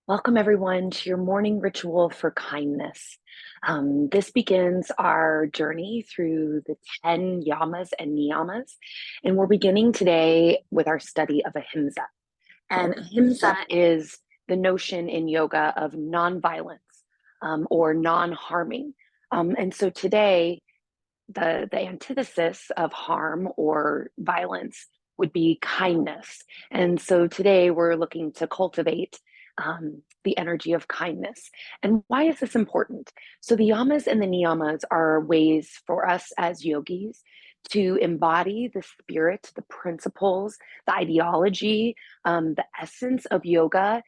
Welcome, everyone, to your morning ritual for kindness. This begins our journey through the 10 yamas and niyamas, and we're beginning today with our study of Ahimsa. And Ahimsa is the notion in yoga of nonviolence or non harming. And so today, the antithesis of harm or violence would be kindness. And so today we're looking to cultivate the energy of kindness. And why is this important? So the yamas and the niyamas are ways for us as yogis to embody the spirit, the principles, the ideology, the essence of yoga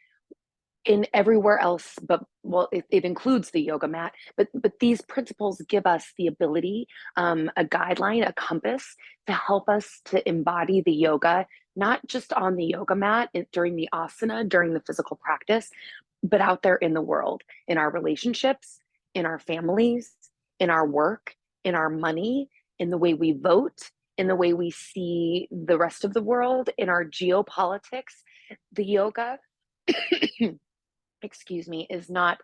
in everywhere else, but well, it includes the yoga mat, but these principles give us the ability, a guideline, a compass to help us to embody the yoga, not just on the yoga mat during the asana, during the physical practice, but out there in the world, in our relationships, in our families, in our work, in our money, in the way we vote, in the way we see the rest of the world, in our geopolitics. The yoga excuse me, is not,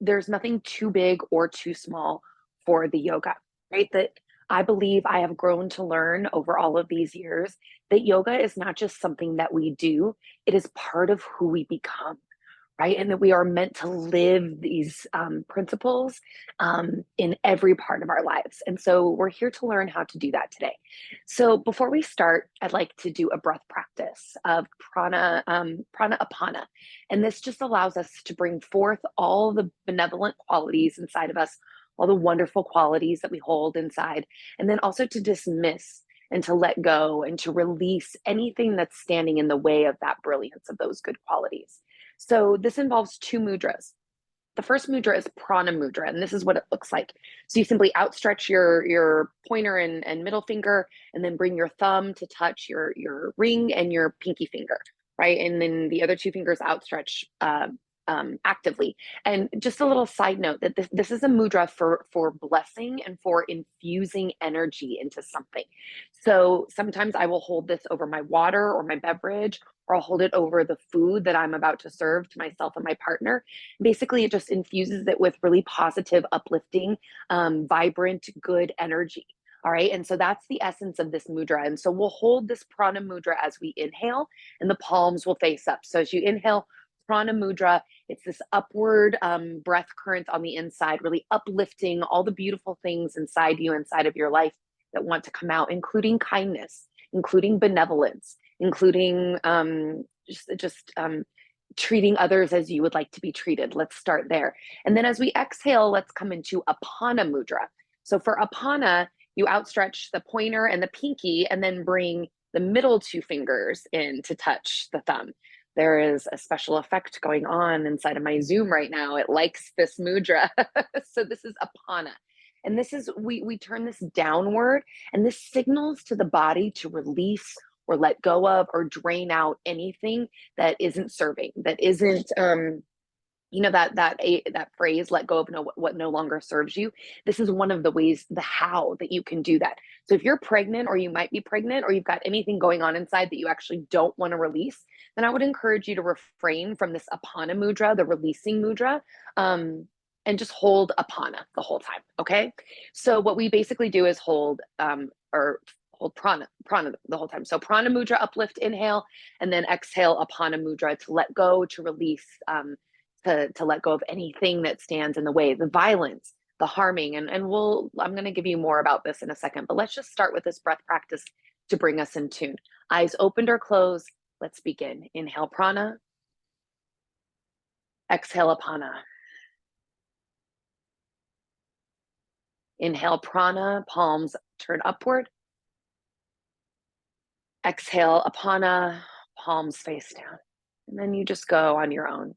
there's nothing too big or too small for the yoga, right? That I believe I have grown to learn over all of these years that yoga is not just something that we do, it is part of who we become, right? And that we are meant to live these principles in every part of our lives. And so we're here to learn how to do that today. So before we start, I'd like to do a breath practice of prana apana. And this just allows us to bring forth all the benevolent qualities inside of us, all the wonderful qualities that we hold inside, and then also to dismiss and to let go and to release anything that's standing in the way of that brilliance of those good qualities. So this involves two mudras. The first mudra is prana mudra, and this is what it looks like. So you simply outstretch your pointer and middle finger, and then bring your thumb to touch your ring and your pinky finger, right? And then the other two fingers outstretch actively. And just a little side note that this is a mudra for blessing and for infusing energy into something. So sometimes I will hold this over my water or my beverage, or I'll hold it over the food that I'm about to serve to myself and my partner. Basically, it just infuses it with really positive, uplifting, vibrant, good energy. All right. And so that's the essence of this mudra. And so we'll hold this prana mudra as we inhale, and the palms will face up. So as you inhale, prana mudra, it's this upward breath current on the inside, really uplifting all the beautiful things inside you, inside of your life that want to come out, including kindness, including benevolence, including treating others as you would like to be treated. Let's start there. And then as we exhale, let's come into Apana Mudra. So for Apana, you outstretch the pointer and the pinky and then bring the middle two fingers in to touch the thumb. There is a special effect going on inside of my Zoom right now. It likes this mudra. So this is Apana. And this is, we turn this downward, and this signals to the body to release or let go of or drain out anything that isn't serving, that isn't that phrase, let go of what no longer serves you. This is one of the ways, the how that you can do that. So if you're pregnant, or you might be pregnant, or you've got anything going on inside that you actually don't want to release, then I would encourage you to refrain from this apana mudra, the releasing mudra, and just hold apana the whole time. Okay. So what we basically do is or hold prana the whole time. So prana mudra, uplift, inhale, and then exhale apana mudra to let go, to release, to let go of anything that stands in the way, the violence, the harming. And I'm going to give you more about this in a second, but let's just start with this breath practice to bring us in tune. Eyes opened or closed. Let's begin. Inhale prana, exhale apana. Inhale prana, palms turn upward. Exhale apana, palms face down. And then you just go on your own.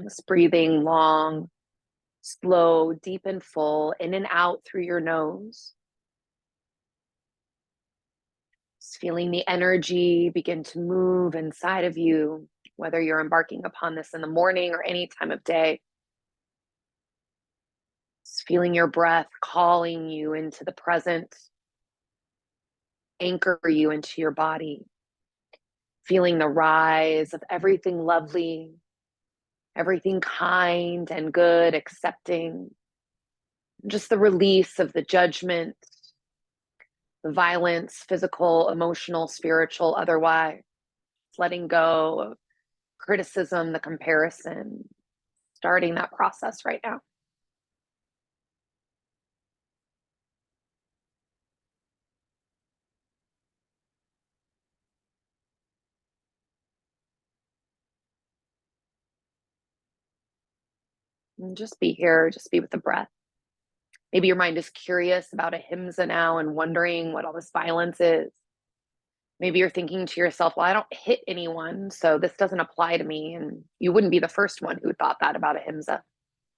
Just breathing long, Slow, deep and full, in and out through your nose. Just feeling the energy begin to move inside of you, whether you're embarking upon this in the morning or any time of day. Just feeling your breath calling you into the present, anchor you into your body. Feeling the rise of everything lovely, everything kind and good, accepting. Just the release of the judgment, the violence, physical, emotional, spiritual, otherwise. Letting go of criticism, the comparison, starting that process right now. And just be here, just be with the breath. Maybe your mind is curious about Ahimsa now and wondering what all this violence is. Maybe you're thinking to yourself, well, I don't hit anyone, so this doesn't apply to me. And you wouldn't be the first one who thought that about Ahimsa.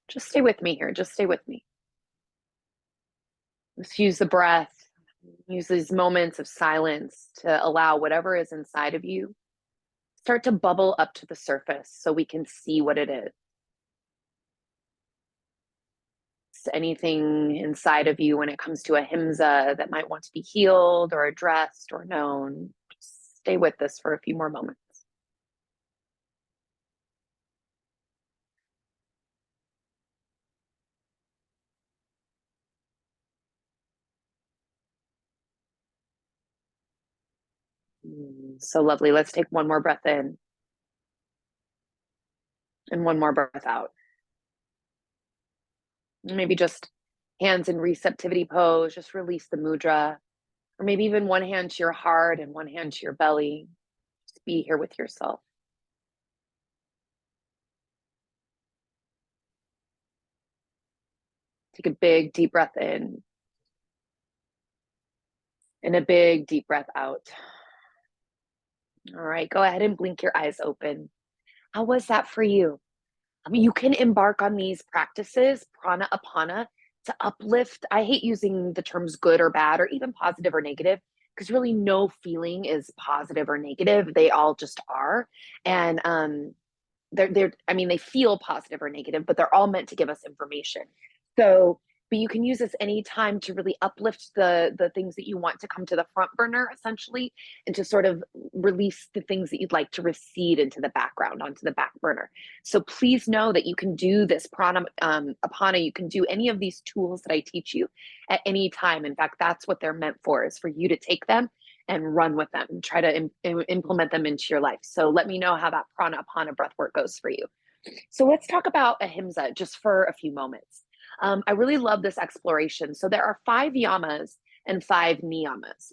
Just stay with me here. Just stay with me. Just use the breath, use these moments of silence to allow whatever is inside of you start to bubble up to the surface so we can see what it is. Anything inside of you when it comes to Ahimsa that might want to be healed or addressed or known. Just stay with this for a few more moments. So lovely. Let's take one more breath in and one more breath out. Maybe just hands in receptivity pose, just release the mudra, or maybe even one hand to your heart and one hand to your belly. Just be here with yourself. Take a big deep breath in and a big deep breath out. All right, go ahead and blink your eyes open. How was that for you? I mean, you can embark on these practices, prana apana, to uplift. I hate using the terms good or bad or even positive or negative because really no feeling is positive or negative. They all just are. And they're I mean they feel positive or negative, but they're all meant to give us information. So but you can use this anytime to really uplift the things that you want to come to the front burner essentially, and to sort of release the things that you'd like to recede into the background onto the back burner. So please know that you can do this prana apana, you can do any of these tools that I teach you at any time. In fact, that's what they're meant for, is for you to take them and run with them and try to implement them into your life. So let me know how that prana apana breath work goes for you. So let's talk about Ahimsa just for a few moments. I really love this exploration. So there are 5 yamas and 5 niyamas.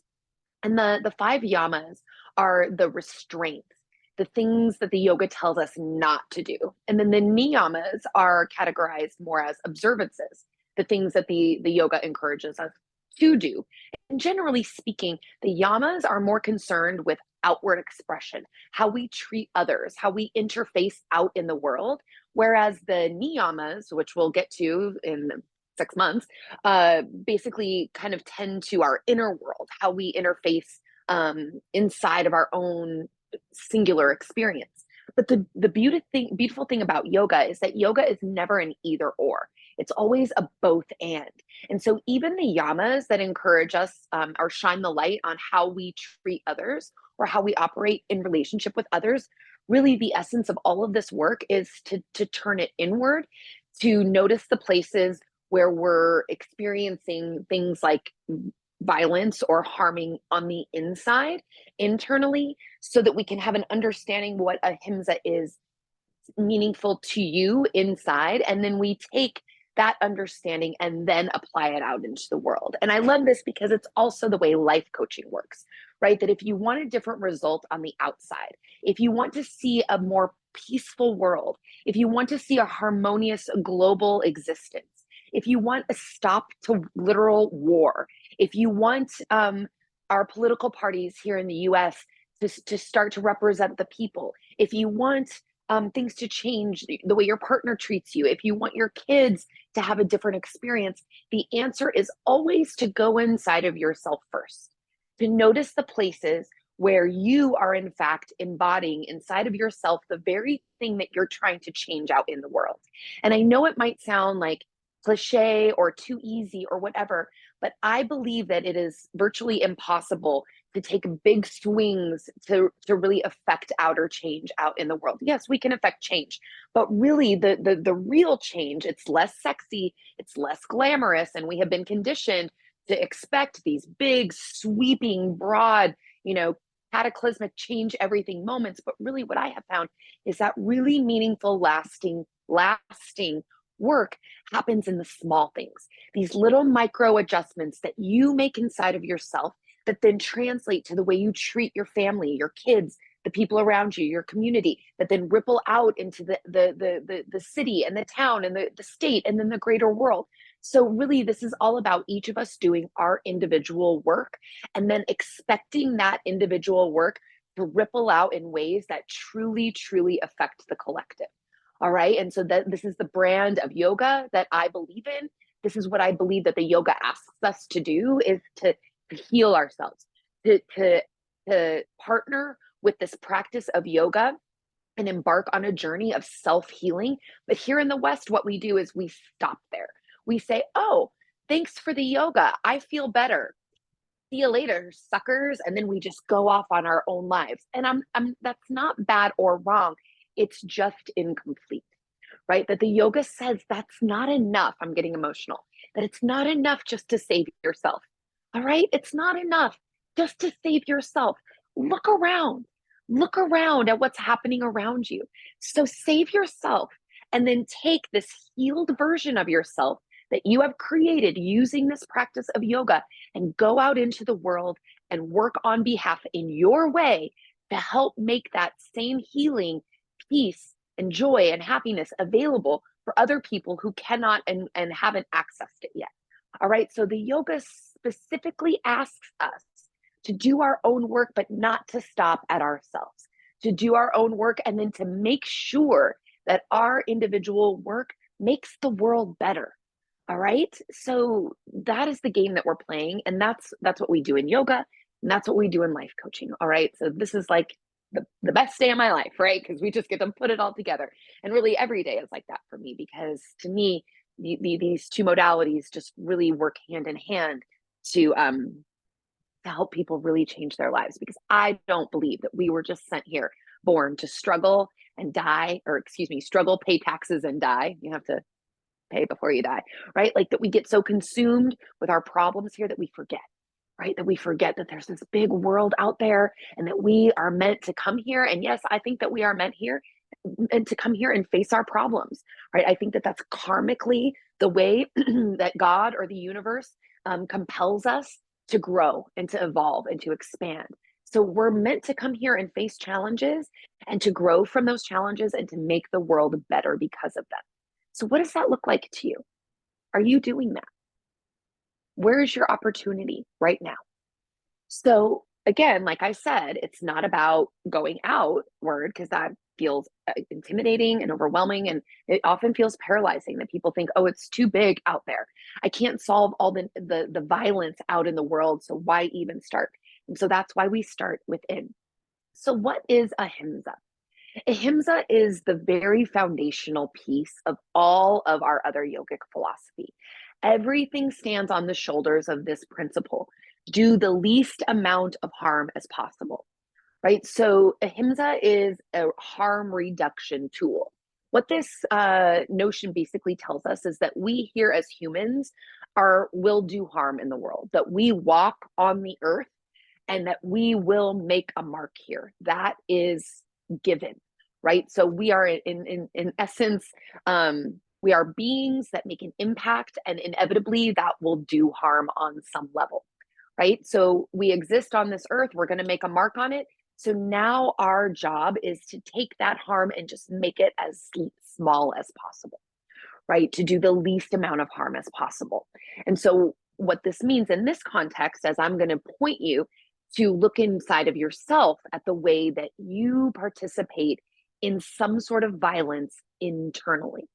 And the 5 yamas are the restraints, the things that the yoga tells us not to do. And then the niyamas are categorized more as observances, the things that the yoga encourages us to do. And generally speaking, the yamas are more concerned with outward expression, how we treat others, how we interface out in the world. Whereas the niyamas, which we'll get to in 6 months, basically kind of tend to our inner world, how we interface inside of our own singular experience. But the beautiful thing about yoga is that yoga is never an either or. It's always a both and so even the yamas that encourage us or shine the light on how we treat others or how we operate in relationship with others, really the essence of all of this work is to turn it inward, to notice the places where we're experiencing things like violence or harming on the inside internally, so that we can have an understanding what ahimsa is meaningful to you inside, and then we take that understanding and then apply it out into the world. And I love this because it's also the way life coaching works, right? That if you want a different result on the outside, if you want to see a more peaceful world, if you want to see a harmonious global existence, if you want a stop to literal war, if you want our political parties here in the US to start to represent the people, if you want things to change, the way your partner treats you, if you want your kids to have a different experience, the answer is always to go inside of yourself first, to notice the places where you are, in fact, embodying inside of yourself the very thing that you're trying to change out in the world. And I know it might sound like cliche or too easy or whatever, but I believe that it is virtually impossible to take big swings to really affect outer change out in the world. Yes, we can affect change, but really the real change, it's less sexy, it's less glamorous, and we have been conditioned to expect these big, sweeping, broad, cataclysmic change everything moments. But really what I have found is that really meaningful, lasting work happens in the small things, these little micro adjustments that you make inside of yourself that then translate to the way you treat your family, your kids, the people around you, your community, that then ripple out into the city and the town and the state and then the greater world. So really, this is all about each of us doing our individual work and then expecting that individual work to ripple out in ways that truly, truly affect the collective. All right. And so that this is the brand of yoga that I believe in. This is what I believe that the yoga asks us to do, is to heal ourselves, to partner with this practice of yoga and embark on a journey of self-healing. But here in the West, what we do is we stop there. We say, oh, thanks for the yoga, I feel better, see you later, suckers. And then we just go off on our own lives. And I'm that's not bad or wrong. It's just incomplete, right? That the yoga says that's not enough. I'm getting emotional. That it's not enough just to save yourself. All right? It's not enough just to save yourself. Look around. Look around at what's happening around you. So save yourself and then take this healed version of yourself that you have created using this practice of yoga and go out into the world and work on behalf in your way to help make that same healing, peace, and joy and happiness available for other people who cannot and haven't accessed it yet. All right. So the yoga specifically asks us to do our own work, but not to stop at ourselves, to do our own work and then to make sure that our individual work makes the world better. All right. So that is the game that we're playing. And that's what we do in yoga. And that's what we do in life coaching. All right. So this is like the best day of my life, right? Because we just get to put it all together. And really every day is like that for me, because to me, these two modalities just really work hand in hand to help people really change their lives. Because I don't believe that we were just sent here born to struggle and die, or excuse me, struggle, pay taxes and die. You have to pay before you die, right? Like that we get so consumed with our problems here that we forget, right? That we forget that there's this big world out there and that we are meant to come here. And yes, I think that we are meant here and to come here and face our problems, right? I think that that's karmically the way that God or the universe compels us to grow and to evolve and to expand. So we're meant to come here and face challenges and to grow from those challenges and to make the world better because of them. So what does that look like to you? Are you doing that? Where is your opportunity right now? So again, like I said, it's not about going outward, because that feels intimidating and overwhelming. And it often feels paralyzing that people think, oh, it's too big out there. I can't solve all the violence out in the world. So why even start? And so that's why we start within. So what is ahimsa? Ahimsa is the very foundational piece of all of our other yogic philosophy. Everything stands on the shoulders of this principle: do the least amount of harm as possible, right? So, ahimsa is a harm reduction tool. What this notion basically tells us is that we here as humans will do harm in the world, that we walk on the earth and that we will make a mark here. That is given, right? So we are in essence, we are beings that make an impact, and inevitably that will do harm on some level, right? So we exist on this earth, we're going to make a mark on it. So now our job is to take that harm and just make it as small as possible, right? To do the least amount of harm as possible. And so what this means in this context, as I'm going to point you to look inside of yourself at the way that you participate in some sort of violence internally,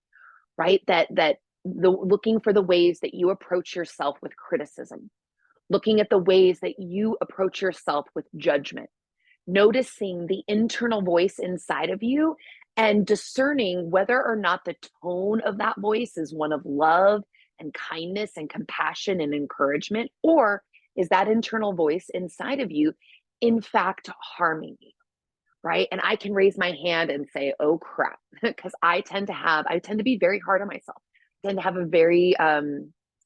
right? That the looking for the ways that you approach yourself with criticism, looking at the ways that you approach yourself with judgment, noticing the internal voice inside of you and discerning whether or not the tone of that voice is one of love and kindness and compassion and encouragement, or is that internal voice inside of you, in fact, harming you? Right. And I can raise my hand and say, oh crap, because I tend to be very hard on myself. I tend to have a very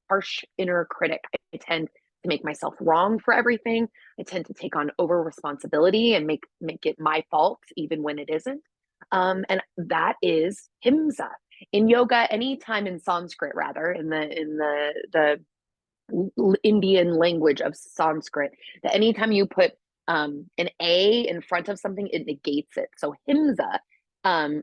harsh inner critic. I tend to make myself wrong for everything. I tend to take on over responsibility and make it my fault, even when it isn't. And that is himsa. In yoga, anytime in Sanskrit, rather, in the Indian language of Sanskrit, that anytime you put an A in front of something, it negates it. So himsa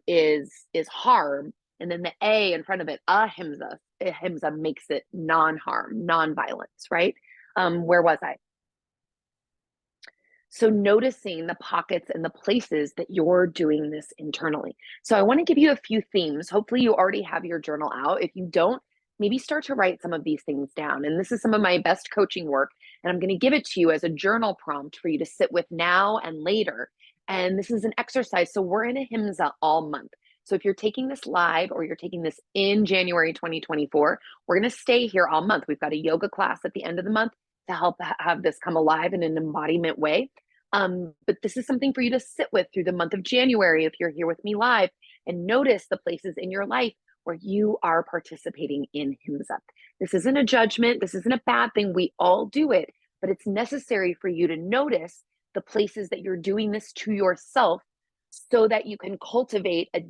is harm, and then the A in front of it, ahimsa makes it non-harm, non-violence, right? Where was I? So noticing the pockets and the places that you're doing this internally. So I want to give you a few themes. Hopefully you already have your journal out. If you don't, maybe start to write some of these things down. And this is some of my best coaching work. And I'm going to give it to you as a journal prompt for you to sit with now and later. And this is an exercise. So we're in Ahimsa all month. So if you're taking this live or you're taking this in January 2024, we're going to stay here all month. We've got a yoga class at the end of the month to help have this come alive in an embodiment way. But this is something for you to sit with through the month of January if you're here with me live, and notice the places in your life where you are participating in Himsa. This isn't a judgment. This isn't a bad thing. We all do it, but it's necessary for you to notice the places that you're doing this to yourself so that you can cultivate a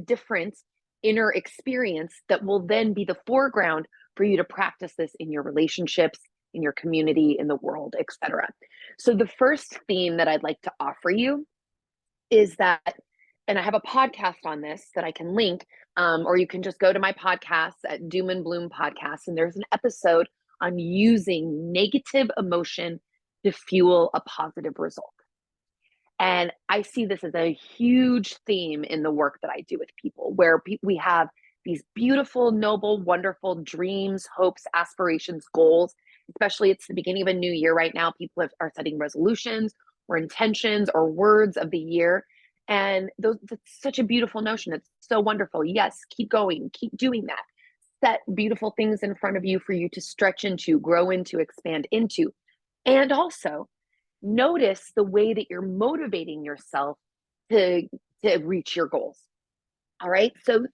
different inner experience that will then be the foreground for you to practice this in your relationships, in your community, in the world, etc. So the first theme that I'd like to offer you is that, and I have a podcast on this that I can link, or you can just go to my podcast at Doom and Bloom Podcast, and there's an episode on using negative emotion to fuel a positive result. And I see this as a huge theme in the work that I do with people, where we have these beautiful, noble, wonderful dreams, hopes, aspirations, goals. Especially it's the beginning of a new year right now. People are setting resolutions or intentions or words of the year. And that's such a beautiful notion. It's so wonderful. Yes, keep going, keep doing that. Set beautiful things in front of you for you to stretch into, grow into, expand into. And also, notice the way that you're motivating yourself to reach your goals. All right. So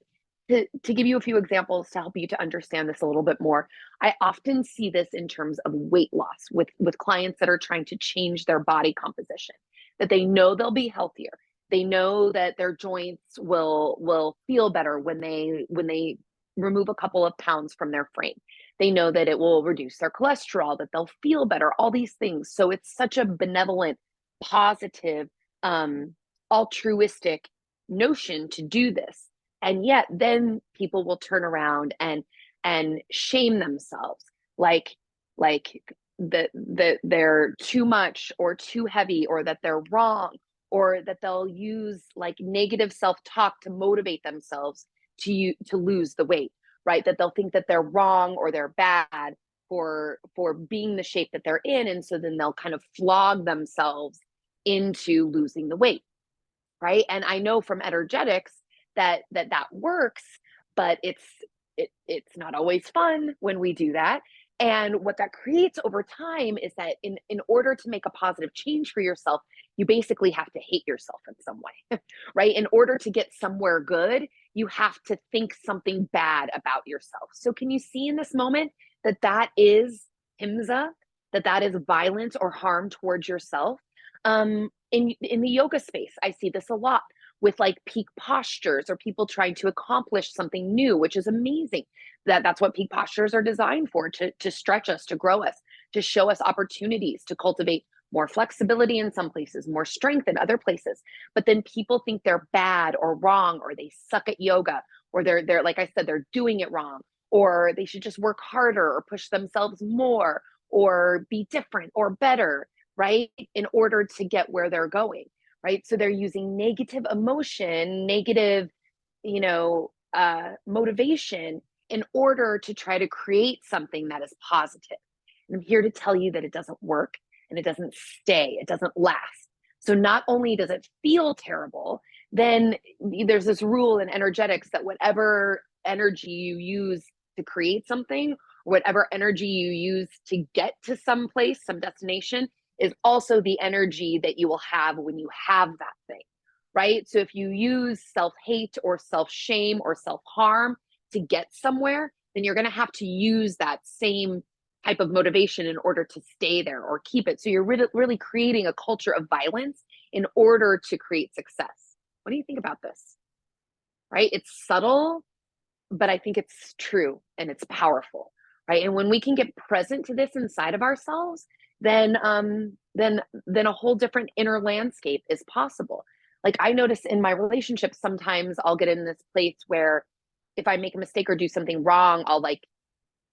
to give you a few examples to help you to understand this a little bit more, I often see this in terms of weight loss with clients that are trying to change their body composition, that they know they'll be healthier. They know that their joints will feel better when they remove a couple of pounds from their frame. They know that it will reduce their cholesterol, that they'll feel better, all these things. So it's such a benevolent, positive, altruistic notion to do this. And yet then people will turn around and shame themselves, like that they're too much or too heavy, or that they're wrong, or that they'll use like negative self-talk to motivate themselves to lose the weight, right? That they'll think that they're wrong or they're bad for being the shape that they're in, and so then they'll kind of flog themselves into losing the weight, right? And I know from energetics that works, but it's not always fun when we do that. And what that creates over time is that in order to make a positive change for yourself, you basically have to hate yourself in some way, right? In order to get somewhere good, you have to think something bad about yourself. So can you see in this moment that that is himsa, that is violence or harm towards yourself? In the yoga space, I see this a lot with like peak postures or people trying to accomplish something new, which is amazing. That's what peak postures are designed for, to stretch us, to grow us, to show us opportunities, to cultivate more flexibility in some places, more strength in other places. But then people think they're bad or wrong, or they suck at yoga, or they're like I said, they're doing it wrong, or they should just work harder or push themselves more or be different or better, right? In order to get where they're going. right? So they're using negative emotion, negative, motivation in order to try to create something that is positive. And I'm here to tell you that it doesn't work and it doesn't stay, it doesn't last. So not only does it feel terrible, then there's this rule in energetics that whatever energy you use to create something, whatever energy you use to get to some place, some destination, is also the energy that you will have when you have that thing, right? So if you use self-hate or self-shame or self-harm to get somewhere, then you're going to have to use that same type of motivation in order to stay there or keep it. So you're really creating a culture of violence in order to create success. What do you think about this? Right? It's subtle, but I think it's true and it's powerful, right? And when we can get present to this inside of ourselves, then a whole different inner landscape is possible. Like I notice in my relationships, sometimes I'll get in this place where if I make a mistake or do something wrong, I'll like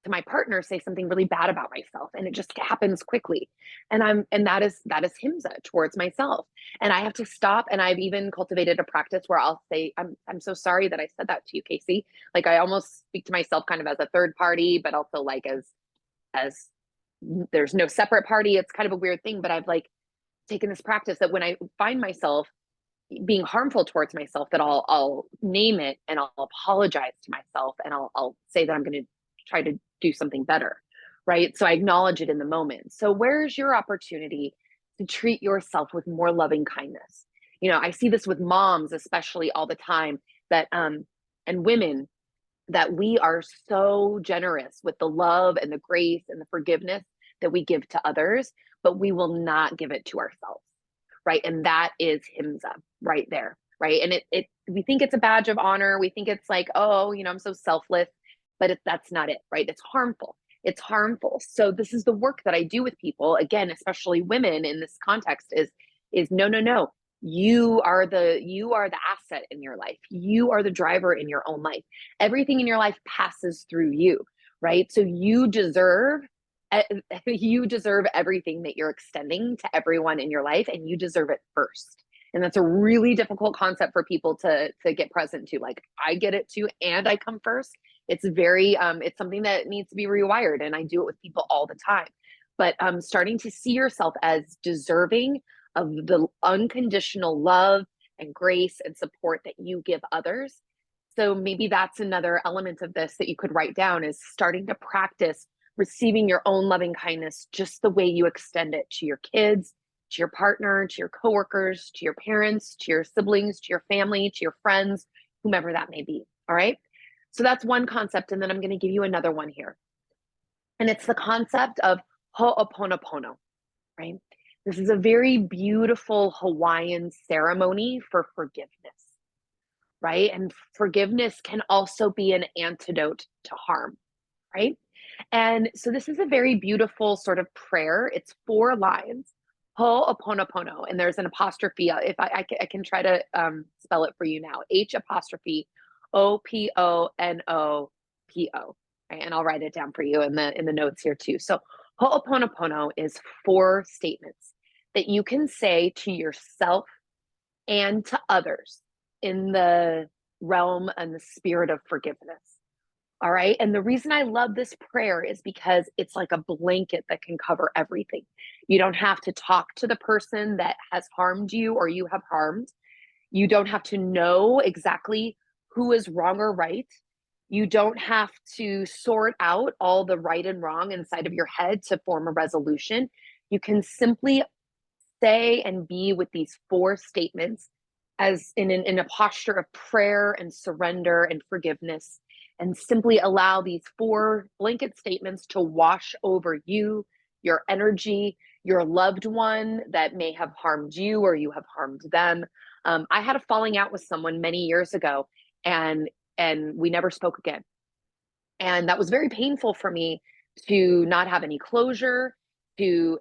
to my partner say something really bad about myself, and it just happens quickly, and that is himsa towards myself, and I have to stop. And I've even cultivated a practice where I'll say, I'm so sorry that I said that to you, Casey. Like I almost speak to myself kind of as a third party, but also like as there's no separate party. It's kind of a weird thing, but I've like taken this practice that when I find myself being harmful towards myself, that I'll name it and I'll apologize to myself, and I'll say that I'm going to try to do something better, right? So I acknowledge it in the moment. So where's your opportunity to treat yourself with more loving kindness? I see this with moms especially all the time, that and women, that we are so generous with the love and the grace and the forgiveness that we give to others, but we will not give it to ourselves, right? And that is himsa right there, right? And it we think it's a badge of honor. We think it's like, oh, I'm so selfless, but that's not it, right? It's harmful. It's harmful. So this is the work that I do with people, again, especially women in this context, is no, no, no. You are the asset in your life. You are the driver in your own life. Everything in your life passes through you, right? So you deserve everything that you're extending to everyone in your life, and you deserve it first. And that's a really difficult concept for people to get present to. Like, I get it too, and I come first. It's something that needs to be rewired, and I do it with people all the time. But starting to see yourself as deserving of the unconditional love and grace and support that you give others. So maybe that's another element of this that you could write down, is starting to practice receiving your own loving kindness just the way you extend it to your kids, to your partner, to your coworkers, to your parents, to your siblings, to your family, to your friends, whomever that may be. All right. So that's one concept. And then I'm going to give you another one here. And it's the concept of ho'oponopono, right? This is a very beautiful Hawaiian ceremony for forgiveness, right? And forgiveness can also be an antidote to harm, right? And so this is a very beautiful sort of prayer. It's 4 lines, ho'oponopono, and there's an apostrophe. If I can try to spell it for you now, H apostrophe Oponopo, right? And I'll write it down for you in the notes here too. So ho'oponopono is 4 statements that you can say to yourself and to others in the realm and the spirit of forgiveness. All right. And the reason I love this prayer is because it's like a blanket that can cover everything. You don't have to talk to the person that has harmed you or you have harmed. You don't have to know exactly who is wrong or right. You don't have to sort out all the right and wrong inside of your head to form a resolution. You can simply say and be with these 4 statements as in a posture of prayer and surrender and forgiveness, and simply allow these 4 blanket statements to wash over you, your energy, your loved one that may have harmed you or you have harmed them. I had a falling out with someone many years ago, and we never spoke again. And that was very painful for me, to not have any closure, to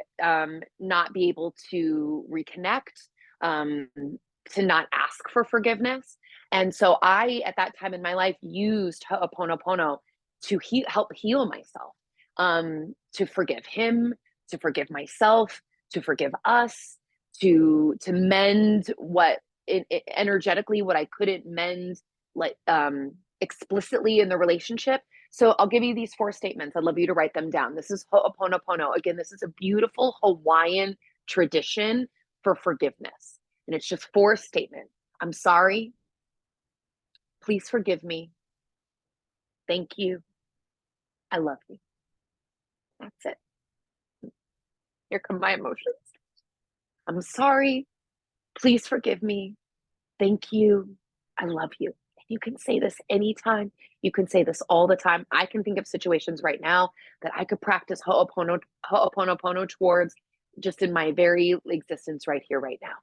not be able to reconnect, um, to not ask for forgiveness. And so I, at that time in my life, used Ho'oponopono to help heal myself, to forgive him, to forgive myself, to forgive us, to mend what energetically what I couldn't mend like explicitly in the relationship. So I'll give you these 4 statements. I'd love you to write them down. This is Ho'oponopono. Again, this is a beautiful Hawaiian tradition for forgiveness. And it's just 4 statements. I'm sorry. Please forgive me. Thank you. I love you. That's it. Here come my emotions. I'm sorry. Please forgive me. Thank you. I love you. You can say this anytime. You can say this all the time. I can think of situations right now that I could practice Ho'oponopono towards just in my very existence right here, right now.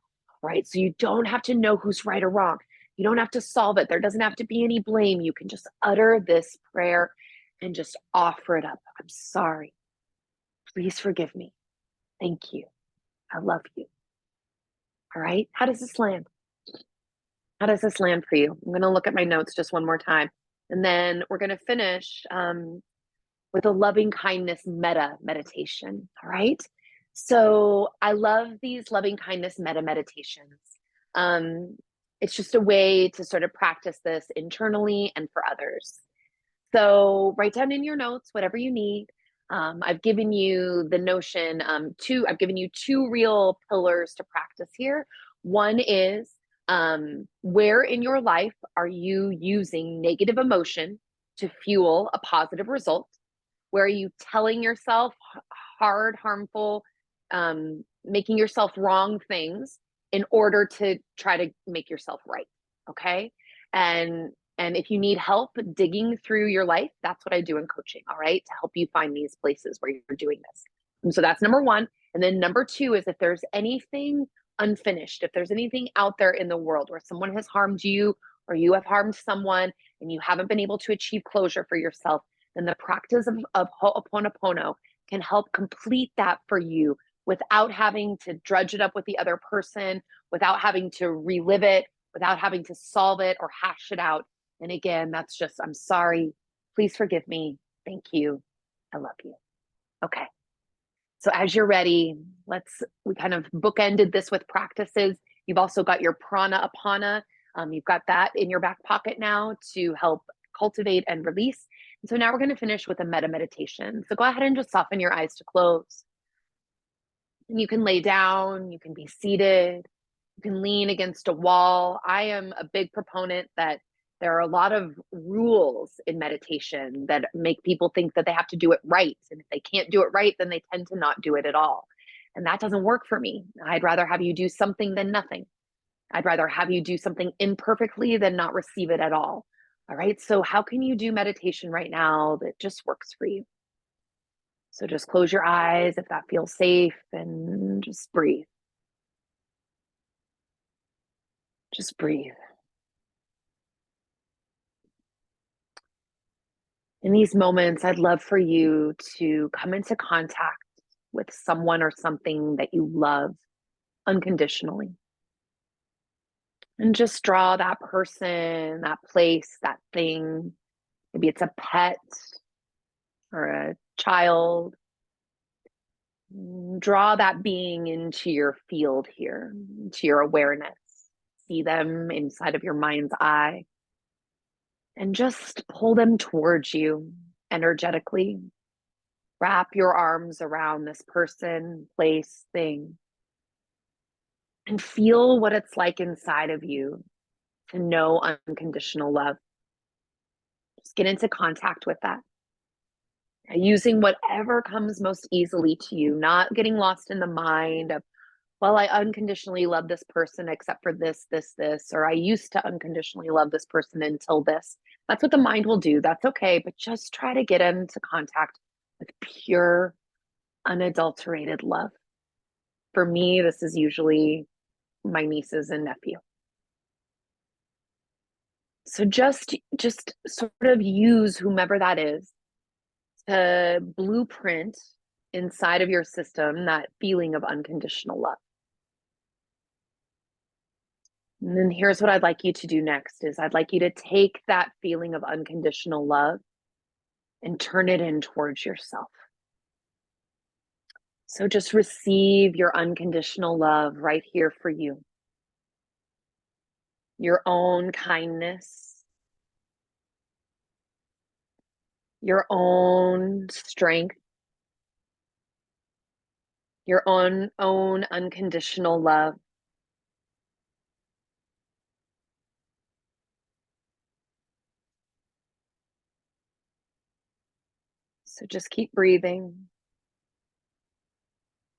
All right. So you don't have to know who's right or wrong. You don't have to solve it. There doesn't have to be any blame. You can just utter this prayer and just offer it up. I'm sorry. Please forgive me. Thank you. I love you. All right. How does this land? How does this land for you? I'm going to look at my notes just one more time. And then we're going to finish with a loving kindness meta meditation. All right. So I love these loving kindness meta meditations. It's just a way to sort of practice this internally and for others. So write down in your notes whatever you need. I've given you the notion, I've given you 2 real pillars to practice here. One is where in your life are you using negative emotion to fuel a positive result? Where are you telling yourself hard, harmful, making yourself wrong things in order to try to make yourself right? Okay. And if you need help digging through your life, that's what I do in coaching. All right. To help you find these places where you're doing this. And so that's number 1. And then number 2 is if there's anything unfinished, if there's anything out there in the world where someone has harmed you or you have harmed someone and you haven't been able to achieve closure for yourself, then the practice of Ho'oponopono can help complete that for you without having to drudge it up with the other person, without having to relive it, without having to solve it or hash it out. And again, that's just, I'm sorry. Please forgive me. Thank you. I love you. Okay. So as you're ready, we kind of bookended this with practices. You've also got your prana apana. You've got that in your back pocket now to help cultivate and release. And so now we're going to finish with a meta meditation. So go ahead and just soften your eyes to close. And you can lay down, you can be seated, you can lean against a wall. I am a big proponent that there are a lot of rules in meditation that make people think that they have to do it right. And if they can't do it right, then they tend to not do it at all. And that doesn't work for me. I'd rather have you do something than nothing. I'd rather have you do something imperfectly than not receive it at all. All right. So how can you do meditation right now that just works for you? So just close your eyes if that feels safe and just breathe. Just breathe. In these moments, I'd love for you to come into contact with someone or something that you love unconditionally. And just draw that person, that place, that thing. Maybe it's a pet or a child. Draw that being into your field here, into your awareness. See them inside of your mind's eye. And just pull them towards you energetically. Wrap your arms around this person, place, thing, and feel what it's like inside of you to know unconditional love. Just get into contact with that. Using whatever comes most easily to you, not getting lost in the mind of, well, I unconditionally love this person except for this, or I used to unconditionally love this person until this. That's what the mind will do. That's okay. But just try to get into contact with pure, unadulterated love. For me, this is usually my nieces and nephew. So just sort of use whomever that is to blueprint inside of your system that feeling of unconditional love. And then here's what I'd like you to do next is I'd like you to take that feeling of unconditional love and turn it in towards yourself. So just receive your unconditional love right here for you. Your own kindness, your own strength, your own unconditional love. So just keep breathing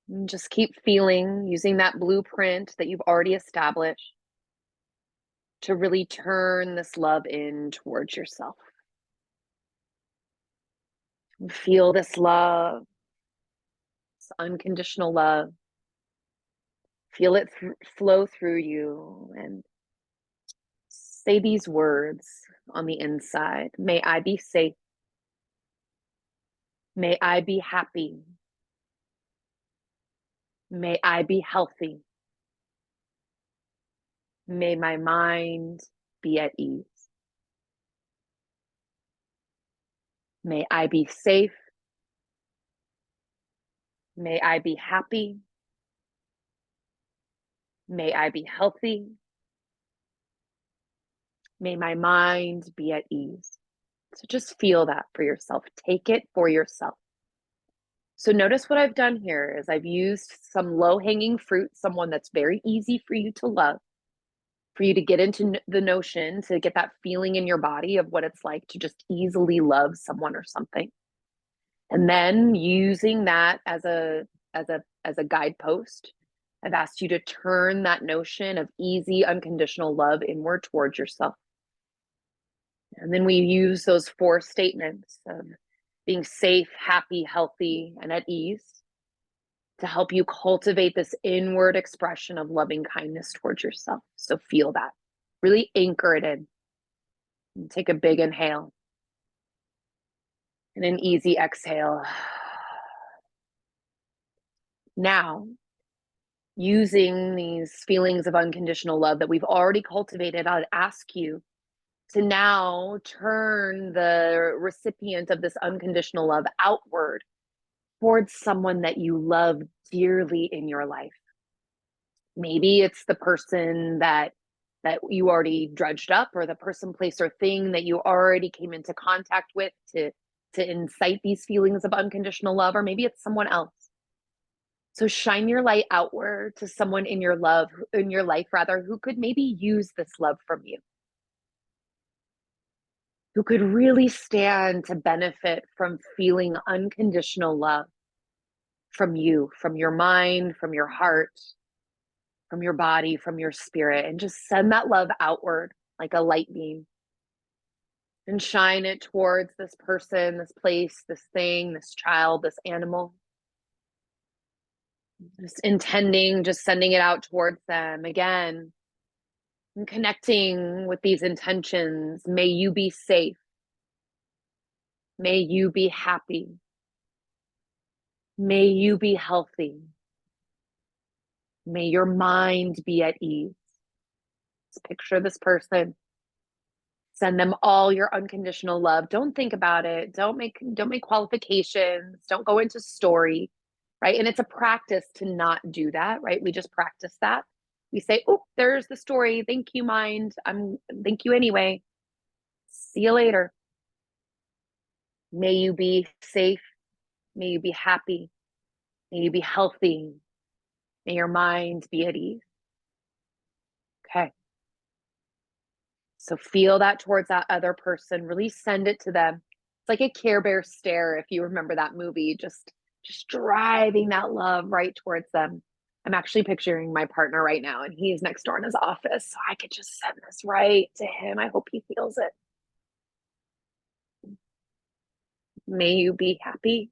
and just keep feeling, using that blueprint that you've already established to really turn this love in towards yourself. Feel this love, this unconditional love. Feel it flow through you and say these words on the inside. May I be safe. May I be happy. May I be healthy. May my mind be at ease. May I be safe. May I be happy. May I be healthy. May my mind be at ease. So just feel that for yourself. Take it for yourself. So notice what I've done here is I've used some low-hanging fruit, someone that's very easy for you to love, for you to get into the notion, to get that feeling in your body of what it's like to just easily love someone or something. And then using that as a guidepost, I've asked you to turn that notion of easy unconditional love inward towards yourself. And then we use those 4 statements of being safe, happy, healthy, and at ease to help you cultivate this inward expression of loving kindness towards yourself. So feel that. Really anchor it in. And take a big inhale and an easy exhale. Now, using these feelings of unconditional love that we've already cultivated, I'd ask you to now turn the recipient of this unconditional love outward towards someone that you love dearly in your life. Maybe it's the person that you already drudged up, or the person, place, or thing that you already came into contact with to incite these feelings of unconditional love, or maybe it's someone else. So shine your light outward to someone in your life rather, who could maybe use this love from you, who could really stand to benefit from feeling unconditional love from you, from your mind, from your heart, from your body, from your spirit, and just send that love outward like a light beam and shine it towards this person, this place, this thing, this child, this animal. Just intending, just sending it out towards them again and connecting with these intentions. May you be safe. May you be happy. May you be healthy. May your mind be at ease. Just picture this person. Send them all your unconditional love. Don't think about it. Don't make qualifications. Don't go into story, right? And it's a practice to not do that, right? We just practice that. We say, "Oh, there's the story. Thank you, mind. Thank you anyway. See you later." May you be safe. May you be happy. May you be healthy. May your mind be at ease. Okay. So feel that towards that other person. Really send it to them. It's like a Care Bear stare, if you remember that movie, just driving that love right towards them. I'm actually picturing my partner right now, and he's next door in his office, so I could just send this right to him. I hope he feels it. May you be happy.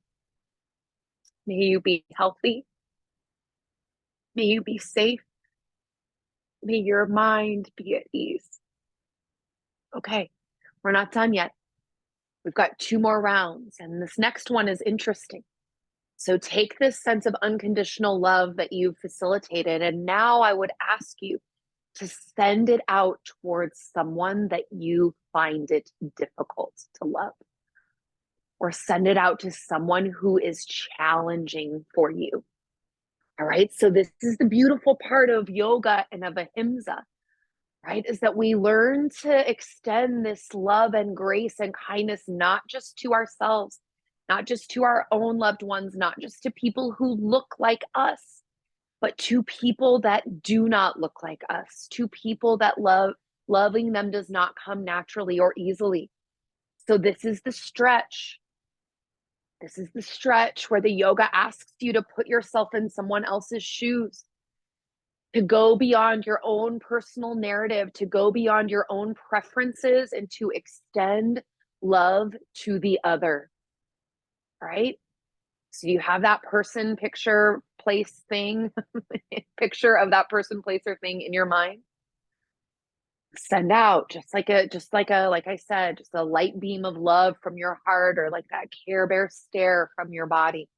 May you be healthy. May you be safe. May your mind be at ease. Okay, we're not done yet. We've got 2 more rounds, and this next one is interesting. So take this sense of unconditional love that you've facilitated, and now I would ask you to send it out towards someone that you find it difficult to love. or send it out to someone who is challenging for you. All right. So this is the beautiful part of yoga and of Ahimsa, right? Is that we learn to extend this love and grace and kindness, not just to ourselves, not just to our own loved ones, not just to people who look like us, but to people that do not look like us, to people that loving them does not come naturally or easily. So this is the stretch. This is the stretch where the yoga asks you to put yourself in someone else's shoes, to go beyond your own personal narrative, to go beyond your own preferences, and to extend love to the other, right? So you have that person, picture, place, thing, picture of that person, place, or thing in your mind. Send out like I said, just a light beam of love from your heart, or like that Care Bear stare from your body.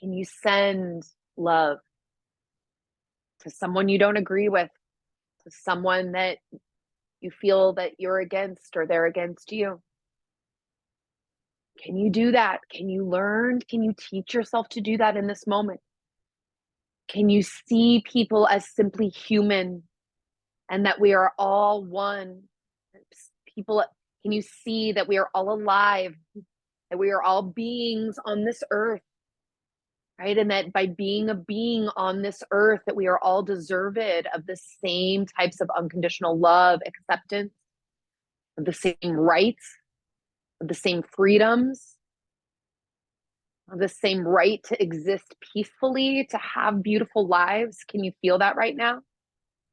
Can you send love to someone you don't agree with, to someone that you feel that you're against or they're against you? Can you do that? Can you learn? Can you teach yourself to do that in this moment? Can you see people as simply human and that we are all one? People, can you see that we are all alive, that we are all beings on this earth, right? And that by being a being on this earth, that we are all deserved of the same types of unconditional love, acceptance, of the same rights, of the same freedoms, of the same right to exist peacefully, to have beautiful lives. Can you feel that right now?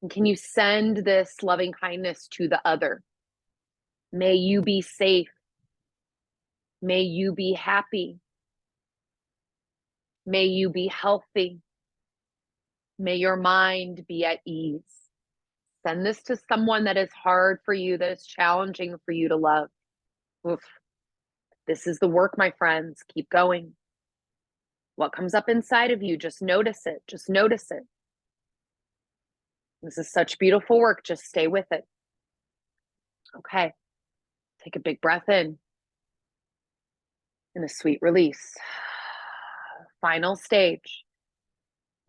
And can you send this loving kindness to the other? May you be safe. May you be happy. May you be healthy. May your mind be at ease. Send this to someone that is hard for you, that is challenging for you to love. Oof. This is the work, my friends. Keep going. What comes up inside of you, just notice it. Just notice it. This is such beautiful work. Just stay with it. Okay. Take a big breath in and a sweet release. Final stage.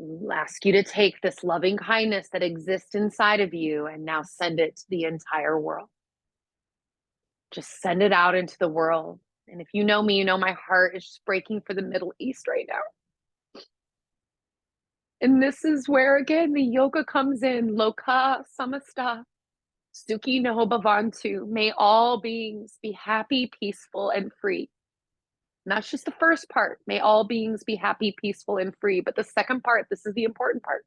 I'll ask you to take this loving kindness that exists inside of you and now send it to the entire world. Just send it out into the world. And if you know me, you know my heart is just breaking for the Middle East right now. And this is where, again, the yoga comes in. Loka samasta, sukhi no bhavantu. May all beings be happy, peaceful, and free. And that's just the first part. May all beings be happy, peaceful, and free. But the second part, this is the important part.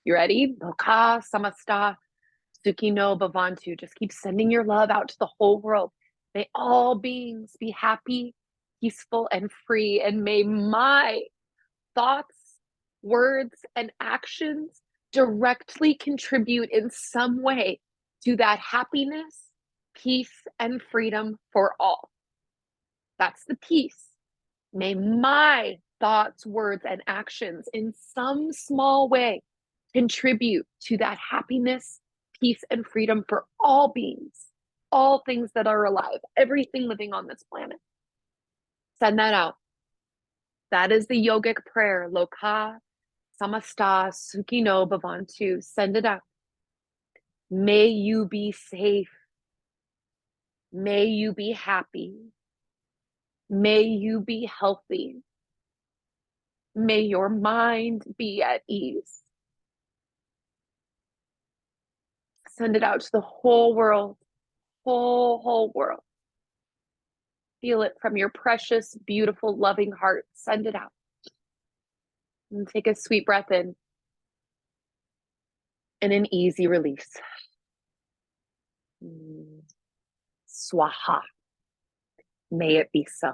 You ready? Loka samasta, sukhi no bhavantu. Just keep sending your love out to the whole world. May all beings be happy, peaceful, and free. And may my thoughts, words, and actions directly contribute in some way to that happiness, peace, and freedom for all. That's the peace. May my thoughts, words, and actions in some small way contribute to that happiness, peace, and freedom for all beings, all things that are alive, everything living on this planet. Send that out. That is the yogic prayer. Loka samasta sukhi no bhavantu. Send it out. May you be safe. May you be happy. May you be healthy. May your mind be at ease. Send it out to the whole world, whole world. Feel it from your precious, beautiful, loving heart. Send it out. And take a sweet breath in and an easy release. Swaha. May it be so.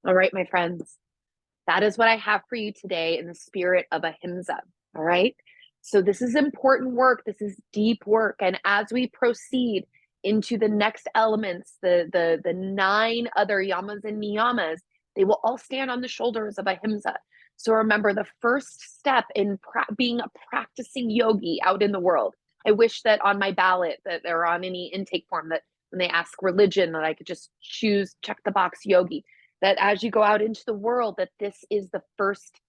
All right, my friends. That is what I have for you today in the spirit of Ahimsa. All right. So this is important work. This is deep work. And as we proceed into the next elements, the 9 other yamas and niyamas, they will all stand on the shoulders of Ahimsa. So remember, the first step in being a practicing yogi out in the world, I wish that on my ballot that or on any intake form that when they ask religion, that I could just choose, check the box yogi. That as you go out into the world, that this is the first,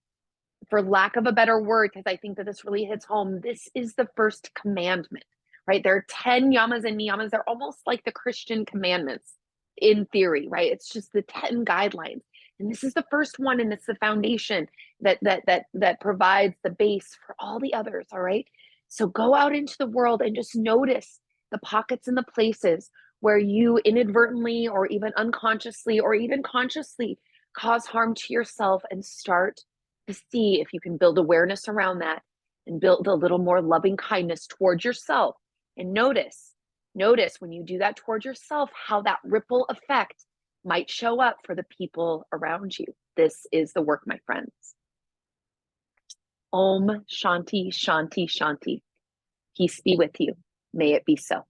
for lack of a better word, because I think that this really hits home, this is the first commandment, right? There are 10 yamas and niyamas. They're almost like the Christian commandments in theory, right? It's just the 10 guidelines. And this is the first one, and it's the foundation that provides the base for all the others, all right? So go out into the world and just notice the pockets and the places where you inadvertently or even unconsciously or even consciously cause harm to yourself, and start to see if you can build awareness around that and build a little more loving kindness towards yourself. And notice when you do that towards yourself, how that ripple effect might show up for the people around you. This is the work, my friends. Om Shanti Shanti Shanti. Peace be with you. May it be so.